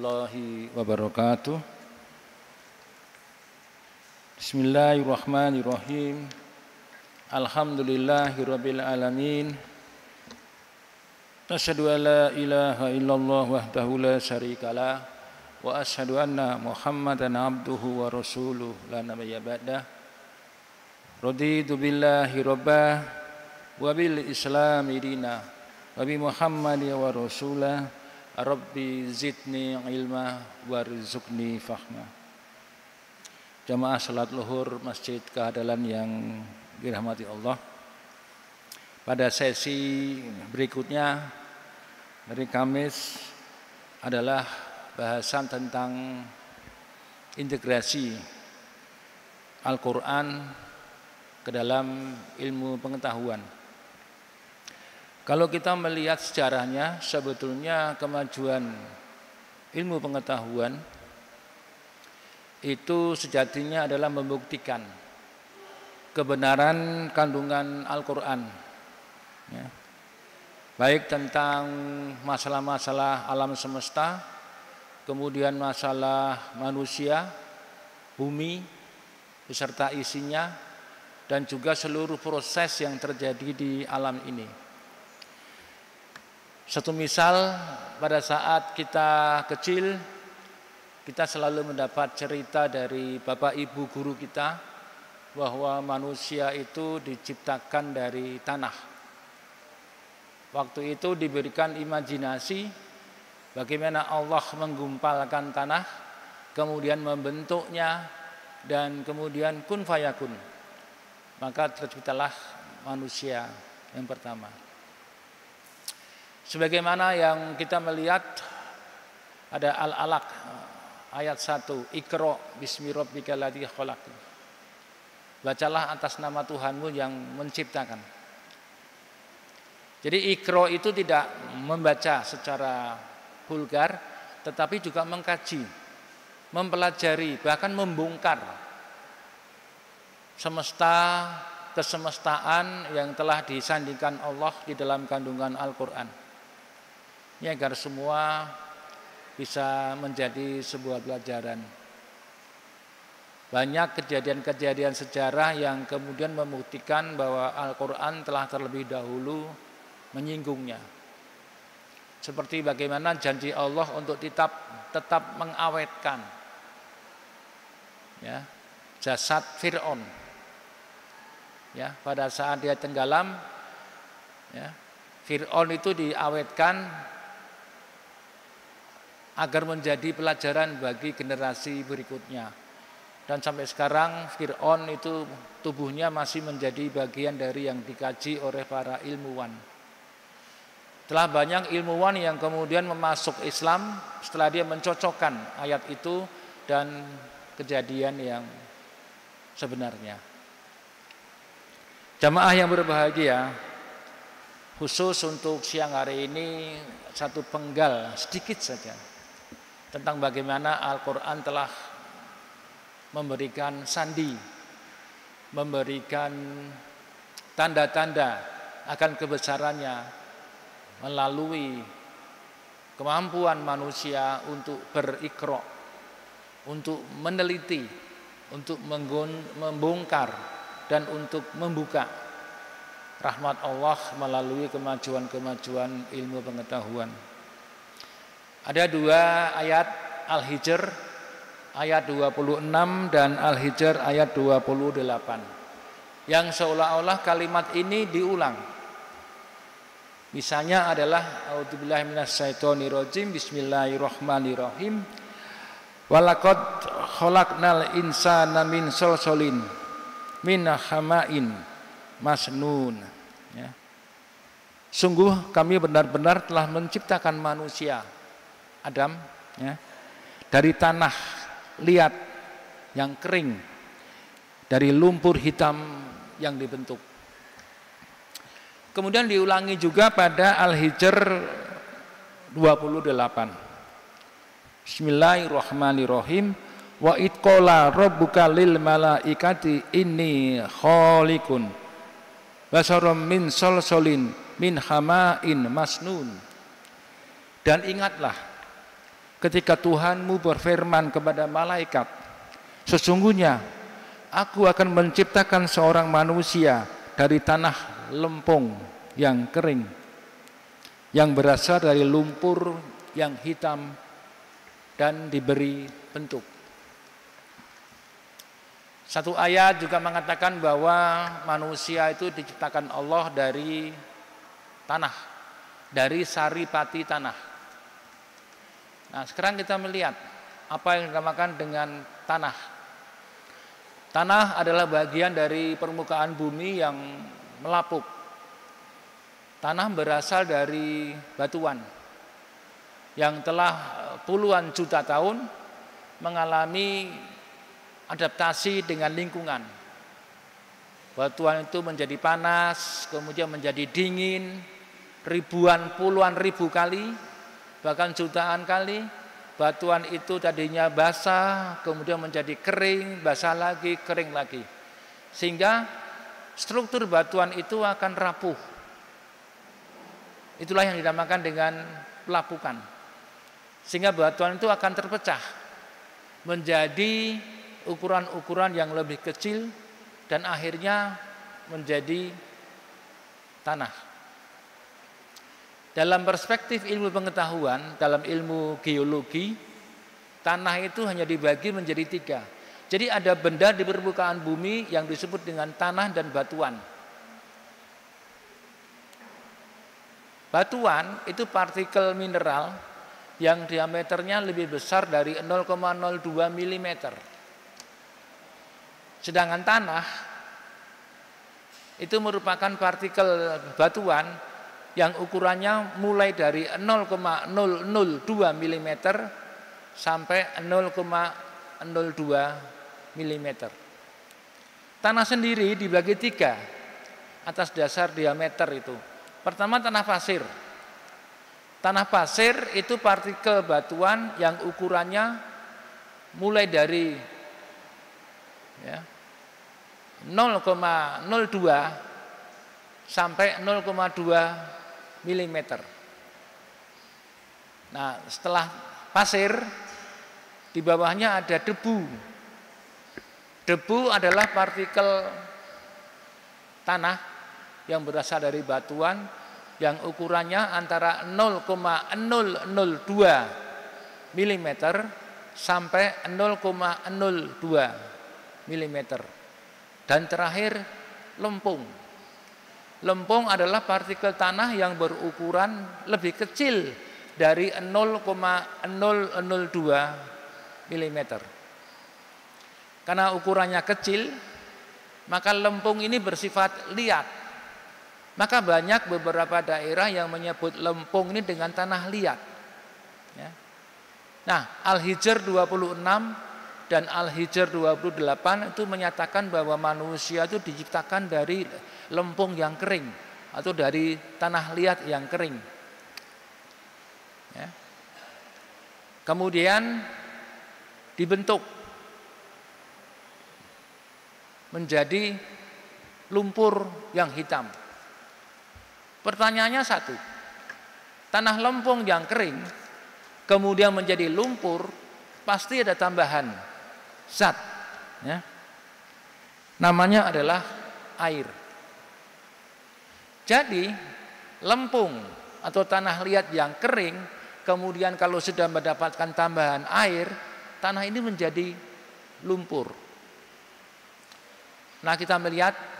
warahmatullahi wabarakatuh. Bismillahirrahmanirrahim. Alhamdulillahirabbil alamin. Asyhadu an la ilaha illallah wahdahu la syarikalah wa asyhadu anna Muhammadan abduhu wa rasuluh la nabiyya ba'dah. Raditu billahi rabbah wa bil islami dina wa bi Muhammadin wa rasulah. Rabbi zidni ilma warzuqni fahma. Jamaah salat luhur Masjid Kehadalan yang dirahmati Allah. Pada sesi berikutnya hari Kamis adalah bahasan tentang integrasi Al-Quran ke dalam ilmu pengetahuan. Kalau kita melihat sejarahnya, sebetulnya kemajuan ilmu pengetahuan itu sejatinya adalah membuktikan kebenaran kandungan Al-Quran, ya. Baik tentang masalah-masalah alam semesta, kemudian masalah manusia, bumi, beserta isinya, dan juga seluruh proses yang terjadi di alam ini. Satu misal, pada saat kita kecil, kita selalu mendapat cerita dari bapak ibu guru kita bahwa manusia itu diciptakan dari tanah. Waktu itu diberikan imajinasi bagaimana Allah menggumpalkan tanah, kemudian membentuknya, dan kemudian kun fayakun. Maka terciptalah manusia yang pertama. Sebagaimana yang kita melihat ada Al-Alaq ayat 1, Iqra bismi rabbikal ladzi khalaq. Bacalah atas nama Tuhanmu yang menciptakan. Jadi Iqra itu tidak membaca secara vulgar, tetapi juga mengkaji, mempelajari, bahkan membongkar semesta, kesemestaan yang telah disandingkan Allah di dalam kandungan Al-Quran. Ini agar semua bisa menjadi sebuah pelajaran. Banyak kejadian-kejadian sejarah yang kemudian membuktikan bahwa Al-Quran telah terlebih dahulu menyinggungnya. Seperti bagaimana janji Allah untuk tetap mengawetkan, ya, jasad Fir'aun, ya, pada saat dia tenggelam, ya, Fir'aun itu diawetkan agar menjadi pelajaran bagi generasi berikutnya. Dan sampai sekarang Fir'aun itu tubuhnya masih menjadi bagian dari yang dikaji oleh para ilmuwan. Telah banyak ilmuwan yang kemudian memasuk Islam setelah dia mencocokkan ayat itu dan kejadian yang sebenarnya. Jamaah yang berbahagia, khusus untuk siang hari ini satu penggal sedikit saja tentang bagaimana Al-Quran telah memberikan sandi, memberikan tanda-tanda akan kebesarannya melalui kemampuan manusia untuk berikra, untuk meneliti, untuk membongkar, dan untuk membuka rahmat Allah melalui kemajuan-kemajuan ilmu pengetahuan. Ada dua ayat Al-Hijr ayat 26 dan Al-Hijr ayat 28 yang seolah-olah kalimat ini diulang. Misalnya adalah a'udzubillahi minasyaitonirrajim, bismillahirrahmanirrahim. Walaqad khalaqnal insana min salsalin min hama'in masnun, ya. Sungguh kami benar-benar telah menciptakan manusia Adam, ya, dari tanah liat yang kering, dari lumpur hitam yang dibentuk. Kemudian diulangi juga pada Al-Hijr 28. Bismillahirrahmanirrahim. Wa itqala rabbuka lil malaikati inni khaliqun basaram min salsalin min hama'in masnun. Dan ingatlah ketika Tuhanmu berfirman kepada malaikat, sesungguhnya aku akan menciptakan seorang manusia dari tanah lempung yang kering, yang berasal dari lumpur yang hitam dan diberi bentuk. Satu ayat juga mengatakan bahwa manusia itu diciptakan Allah dari tanah, dari saripati tanah. Nah, sekarang kita melihat apa yang dinamakan dengan tanah. Tanah adalah bagian dari permukaan bumi yang melapuk. Tanah berasal dari batuan yang telah puluhan juta tahun mengalami adaptasi dengan lingkungan. Batuan itu menjadi panas, kemudian menjadi dingin, ribuan, puluhan ribu kali, bahkan jutaan kali. Batuan itu tadinya basah, kemudian menjadi kering, basah lagi, kering lagi. Sehingga struktur batuan itu akan rapuh. Itulah yang dinamakan dengan pelapukan. Sehingga batuan itu akan terpecah menjadi ukuran-ukuran yang lebih kecil dan akhirnya menjadi tanah. Dalam perspektif ilmu pengetahuan, dalam ilmu geologi, tanah itu hanya dibagi menjadi 3. Jadi ada benda di permukaan bumi yang disebut dengan tanah dan batuan. Batuan itu partikel mineral yang diameternya lebih besar dari 0,02 mm. Sedangkan tanah itu merupakan partikel batuan yang ukurannya mulai dari 0,002 mm sampai 0,02 mm. Tanah sendiri dibagi 3 atas dasar diameter itu. Pertama, tanah pasir. Tanah pasir itu partikel batuan yang ukurannya mulai dari 0,02 sampai 0,2 mm. Nah, setelah pasir di bawahnya ada debu. Debu adalah partikel tanah yang berasal dari batuan yang ukurannya antara 0,002 mm sampai 0,02 mm. Dan terakhir lempung. Lempung adalah partikel tanah yang berukuran lebih kecil dari 0,002 mm. Karena ukurannya kecil, maka lempung ini bersifat liat. Maka banyak beberapa daerah yang menyebut lempung ini dengan tanah liat. Ya. Nah, Al-Hijr 26 dan Al-Hijr 28 itu menyatakan bahwa manusia itu diciptakan dari lempung yang kering atau dari tanah liat yang kering. Ya. Kemudian dibentuk menjadi lumpur yang hitam. Pertanyaannya satu, tanah lempung yang kering kemudian menjadi lumpur, pasti ada tambahan zat, ya. Namanya adalah air. Jadi lempung atau tanah liat yang kering kemudian kalau sudah mendapatkan tambahan air, tanah ini menjadi lumpur. Nah, kita melihat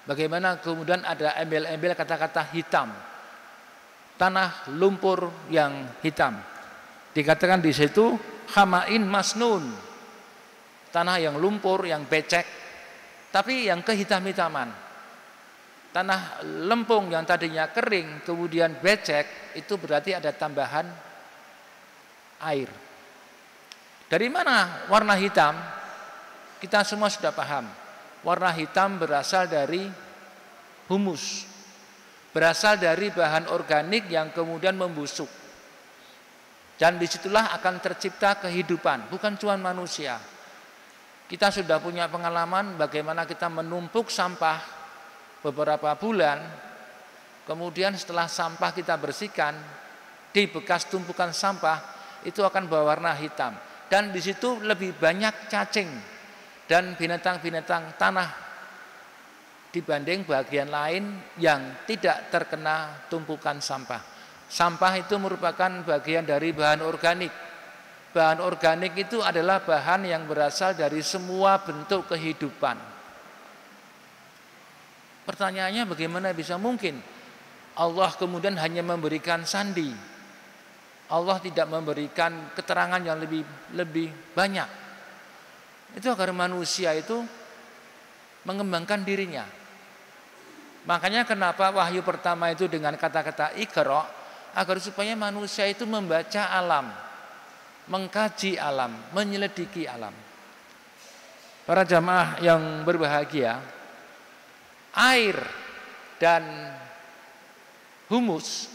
bagaimana kemudian ada embel-embel kata-kata hitam. Tanah lumpur yang hitam. Dikatakan di situ hamain masnun. Tanah yang lumpur, yang becek, tapi yang kehitam-hitaman. Tanah lempung yang tadinya kering kemudian becek, itu berarti ada tambahan air. Dari mana warna hitam? Kita semua sudah paham. Warna hitam berasal dari humus, berasal dari bahan organik yang kemudian membusuk. Dan disitulah akan tercipta kehidupan, bukan cuma manusia. Kita sudah punya pengalaman bagaimana kita menumpuk sampah beberapa bulan, kemudian setelah sampah kita bersihkan, di bekas tumpukan sampah itu akan berwarna hitam. Dan di situ lebih banyak cacing dan binatang-binatang tanah dibanding bagian lain yang tidak terkena tumpukan sampah. Sampah itu merupakan bagian dari bahan organik. Bahan organik itu adalah bahan yang berasal dari semua bentuk kehidupan. Pertanyaannya, bagaimana bisa mungkin Allah kemudian hanya memberikan sandi? Allah tidak memberikan keterangan yang lebih banyak. Itu agar manusia itu mengembangkan dirinya. Makanya kenapa wahyu pertama itu dengan kata-kata Iqra, agar supaya manusia itu membaca alam, mengkaji alam, menyelidiki alam. Para jamaah yang berbahagia, air dan humus,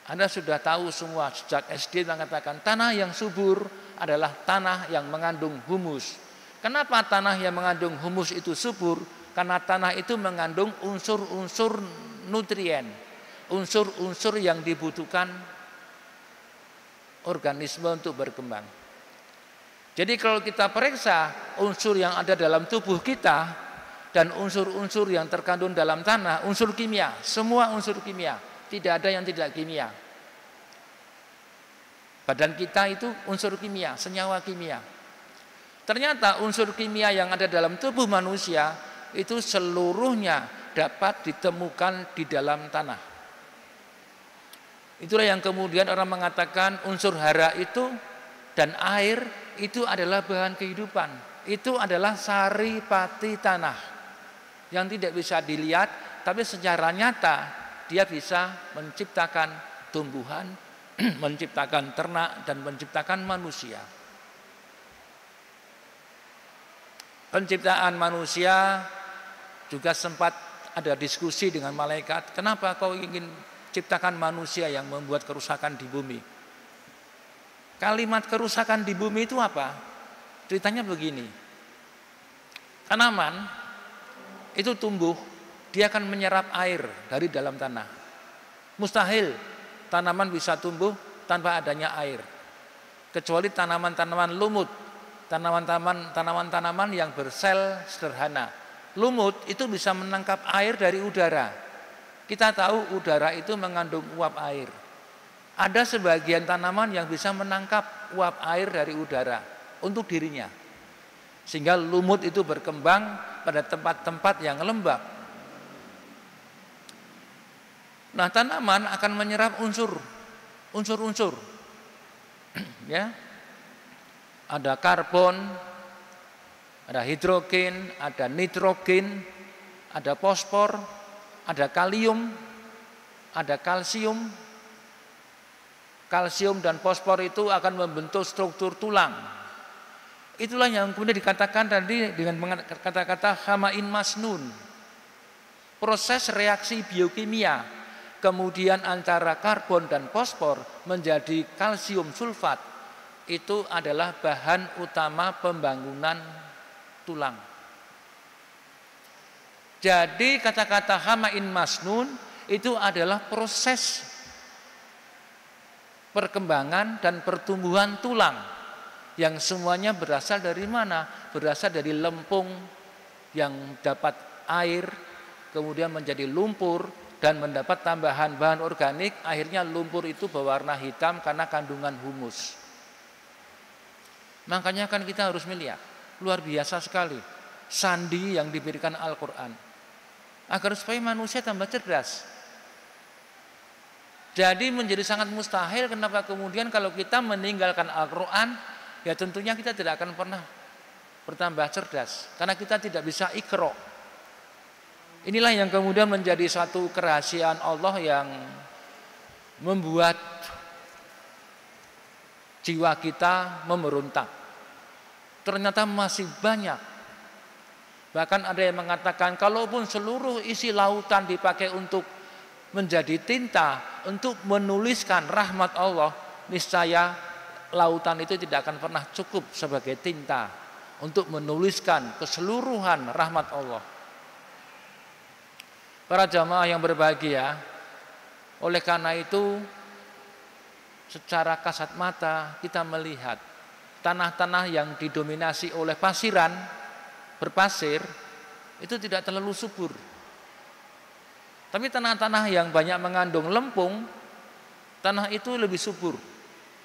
Anda sudah tahu semua sejak SD mengatakan tanah yang subur adalah tanah yang mengandung humus. Kenapa tanah yang mengandung humus itu subur? Karena tanah itu mengandung unsur-unsur nutrien, unsur-unsur yang dibutuhkan organisme untuk berkembang. Jadi kalau kita periksa unsur yang ada dalam tubuh kita dan unsur-unsur yang terkandung dalam tanah, unsur kimia, semua unsur kimia, tidak ada yang tidak kimia. Badan kita itu unsur kimia, senyawa kimia. Ternyata unsur kimia yang ada dalam tubuh manusia itu seluruhnya dapat ditemukan di dalam tanah. Itulah yang kemudian orang mengatakan unsur hara itu dan air itu adalah bahan kehidupan. Itu adalah saripati tanah yang tidak bisa dilihat, tapi secara nyata dia bisa menciptakan tumbuhan, menciptakan ternak, dan menciptakan manusia. Penciptaan manusia juga sempat ada diskusi dengan malaikat, kenapa kau ingin ciptakan manusia yang membuat kerusakan di bumi? Kalimat kerusakan di bumi itu apa? Ceritanya begini, tanaman itu tumbuh, dia akan menyerap air dari dalam tanah. Mustahil tanaman bisa tumbuh tanpa adanya air, kecuali tanaman-tanaman lumut, tanaman-tanaman yang bersel sederhana. Lumut itu bisa menangkap air dari udara. Kita tahu udara itu mengandung uap air. Ada sebagian tanaman yang bisa menangkap uap air dari udara untuk dirinya, sehingga lumut itu berkembang pada tempat-tempat yang lembab. Nah, tanaman akan menyerap unsur-unsur, ya, ada karbon, ada hidrogen, ada nitrogen, ada fosfor, ada kalium, ada kalsium. Kalsium dan fosfor itu akan membentuk struktur tulang. Itulah yang kemudian dikatakan tadi dengan kata-kata hamain masnun. Proses reaksi biokimia kemudian antara karbon dan fosfor menjadi kalsium sulfat itu adalah bahan utama pembangunan tulang. Jadi kata-kata hamain masnun itu adalah proses perkembangan dan pertumbuhan tulang yang semuanya berasal dari mana? Berasal dari lempung yang dapat air, kemudian menjadi lumpur dan mendapat tambahan bahan organik, akhirnya lumpur itu berwarna hitam karena kandungan humus. Makanya kan kita harus melihat, luar biasa sekali sandi yang diberikan Al-Quran agar supaya manusia tambah cerdas. Jadi menjadi sangat mustahil kenapa kemudian kalau kita meninggalkan Al-Quran, ya tentunya kita tidak akan pernah bertambah cerdas karena kita tidak bisa Iqra. Inilah yang kemudian menjadi satu kerahasiaan Allah yang membuat jiwa kita memeruntak. Ternyata masih banyak. Bahkan ada yang mengatakan kalaupun seluruh isi lautan dipakai untuk menjadi tinta untuk menuliskan rahmat Allah, niscaya lautan itu tidak akan pernah cukup sebagai tinta untuk menuliskan keseluruhan rahmat Allah. Para jamaah yang berbahagia, oleh karena itu secara kasat mata kita melihat tanah-tanah yang didominasi oleh pasiran, berpasir, itu tidak terlalu subur. Tapi tanah-tanah yang banyak mengandung lempung, tanah itu lebih subur,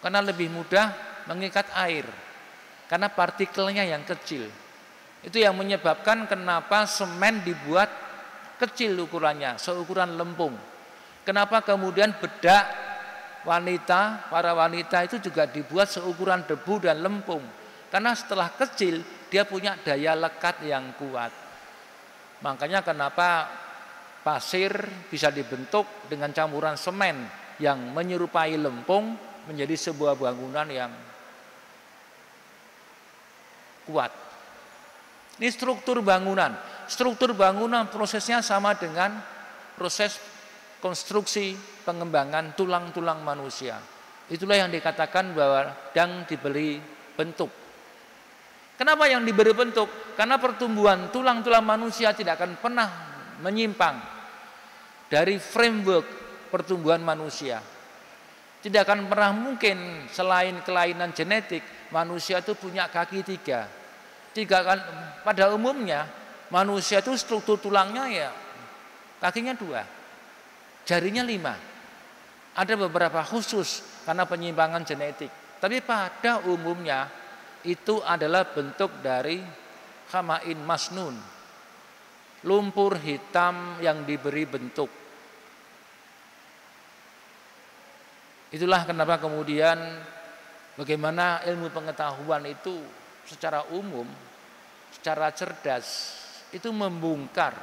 karena lebih mudah mengikat air, karena partikelnya yang kecil. Itu yang menyebabkan kenapa semen dibuat kecil ukurannya, seukuran lempung. Kenapa kemudian bedak wanita, para wanita itu juga dibuat seukuran debu dan lempung. Karena setelah kecil dia punya daya lekat yang kuat. Makanya kenapa pasir bisa dibentuk dengan campuran semen yang menyerupai lempung menjadi sebuah bangunan yang kuat. Ini struktur bangunan. Struktur bangunan prosesnya sama dengan proses konstruksi pengembangan tulang-tulang manusia. Itulah yang dikatakan bahwa yang diberi bentuk. Kenapa yang diberi bentuk? Karena pertumbuhan tulang-tulang manusia tidak akan pernah menyimpang dari framework pertumbuhan manusia. Tidak akan pernah mungkin selain kelainan genetik manusia itu punya kaki tiga. Pada umumnya manusia itu struktur tulangnya ya kakinya 2, jarinya 5. Ada beberapa khusus karena penyimpangan genetik. Tapi pada umumnya itu adalah bentuk dari khamain masnun, lumpur hitam yang diberi bentuk. Itulah kenapa kemudian bagaimana ilmu pengetahuan itu secara umum, secara cerdas itu membongkar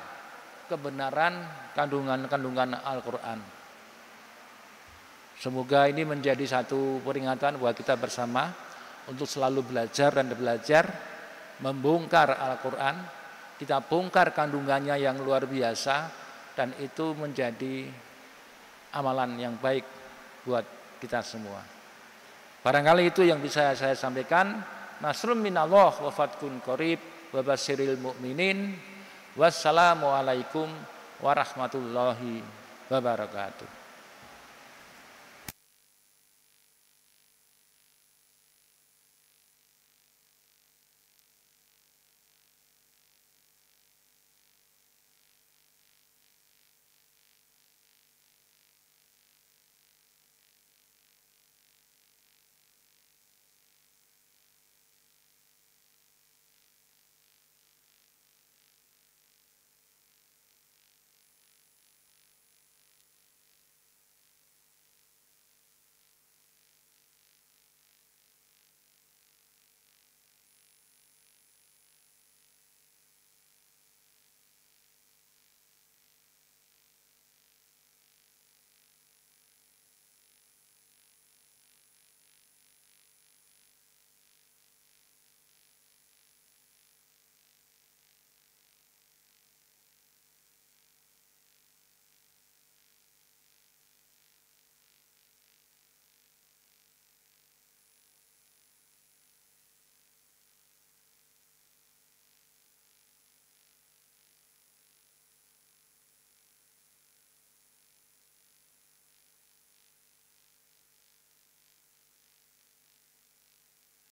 kebenaran kandungan-kandungan Al-Quran. Semoga ini menjadi satu peringatan buat kita bersama untuk selalu belajar dan belajar membongkar Al-Quran. Kita bongkar kandungannya yang luar biasa dan itu menjadi amalan yang baik buat kita semua. Barangkali itu yang bisa saya sampaikan. Nasrun minallah wa fathun qarib wa basyiril mu'minin. Wassalamualaikum warahmatullahi wabarakatuh.